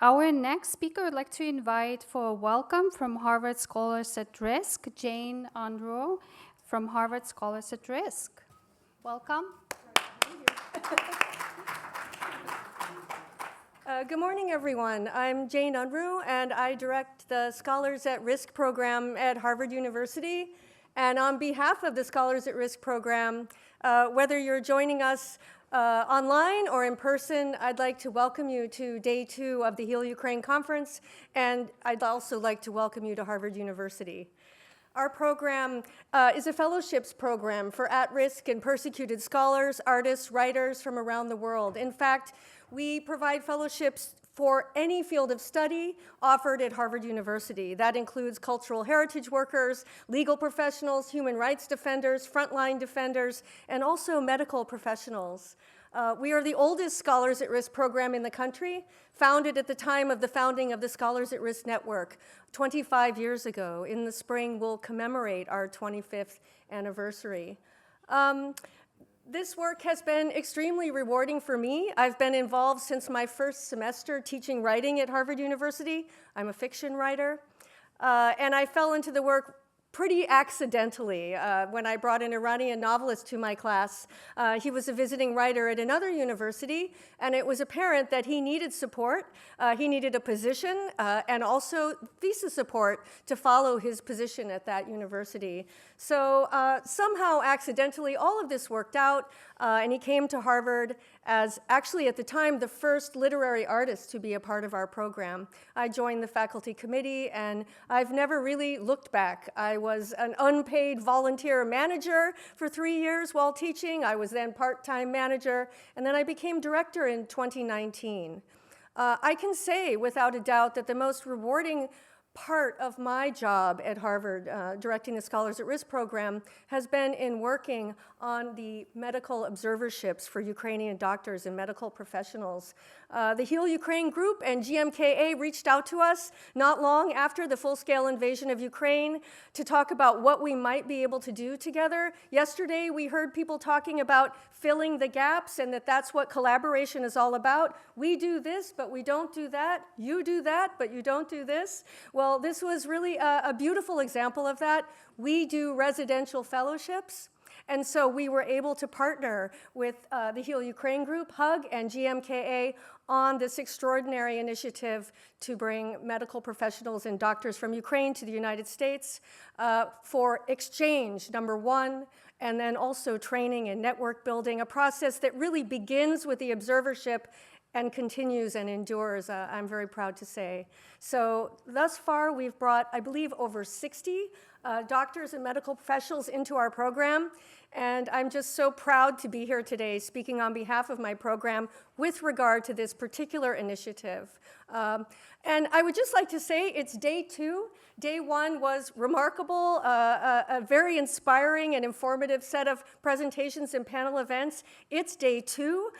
Our next speaker would like to invite for a welcome from Harvard Scholars at Risk, Jane UNRUE from Harvard Scholars at Risk. Welcome. Good morning, everyone. I'm Jane UNRUE, and I direct the Scholars at Risk program at Harvard University. And on behalf of the Scholars at Risk program, whether you're joining us online or in person, I'd like to welcome you to day 2 of the Heal Ukraine conference, and I'd also like to welcome you to Harvard University. Our program is a fellowships program for at-risk and persecuted scholars, artists, writers from around the world. In fact, we provide fellowships for any field of study offered at Harvard University. That includes cultural heritage workers, legal professionals, human rights defenders, frontline defenders, and also medical professionals. We are the oldest Scholars at Risk program in the country, founded at the time of the founding of the Scholars at Risk Network 25 years ago. In the spring, we'll commemorate our 25th anniversary. This work has been extremely rewarding for me. I've been involved since my first semester teaching writing at Harvard University. I'm a fiction writer. And I fell into the work pretty accidentally when I brought an Iranian novelist to my class. He was a visiting writer at another university, and it was apparent that he needed support. He needed a position and also thesis support to follow his position at that university. So somehow, accidentally, all of this worked out, and he came to Harvard as actually at the time the first literary artist to be a part of our program. I joined the faculty committee, and I've never really looked back. I was an unpaid volunteer manager for 3 years while teaching. I was then part-time manager, and then I became director in 2019. I can say without a doubt that the most rewarding part of my job at Harvard, directing the Scholars at Risk program, has been in working on the medical observerships for Ukrainian doctors and medical professionals. The Heal Ukraine group and GMKA reached out to us not long after the full-scale invasion of Ukraine to talk about what we might be able to do together. Yesterday, we heard people talking about filling the gaps and that that's what collaboration is all about. We do this, but we don't do that. You do that, but you don't do this. Well, this was really a beautiful example of that. We do residential fellowships. And so we were able to partner with the Heal Ukraine group, HUG, and GMKA on this extraordinary initiative to bring medical professionals and doctors from Ukraine to the United States for exchange, number one, and then also training and network building, a process that really begins with the observership and continues and endures, I'm very proud to say. So thus far, we've brought, I believe, over 60 doctors and medical professionals into our program. And I'm just so proud to be here today speaking on behalf of my program with regard to this particular initiative. And I would just like to say it's day 2. Day 1 was remarkable, a very inspiring and informative set of presentations and panel events. It's day 2.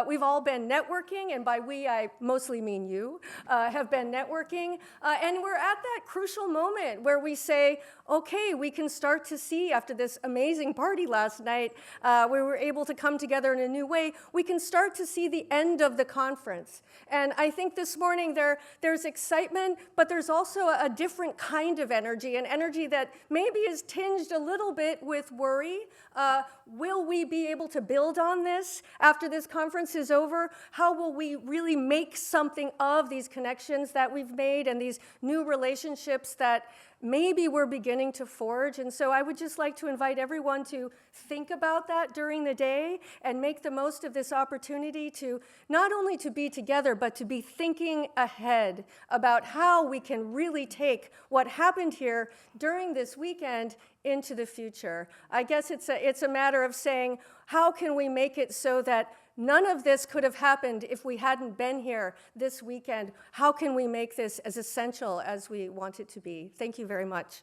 We've all been networking, and by we, I mostly mean you, have been networking. And we're at that crucial moment where we say, okay, we can start to see after this amazing party last night, where we were able to come together in a new way, we can start to see the end of the conference. And I think this morning there's excitement, but there's also a different kind of energy, an energy that maybe is tinged a little bit with worry. Will we be able to build on this after this conference is over? How will we really make something of these connections that we've made and these new relationships that maybe we're beginning to forge? And so I would just like to invite everyone to think about that during the day and make the most of this opportunity to not only to be together, but to be thinking ahead about how we can really take what happened here during this weekend into the future. I guess it's a matter of saying, how can we make it so that none of this could have happened if we hadn't been here this weekend? How can we make this as essential as we want it to be? Thank you very much.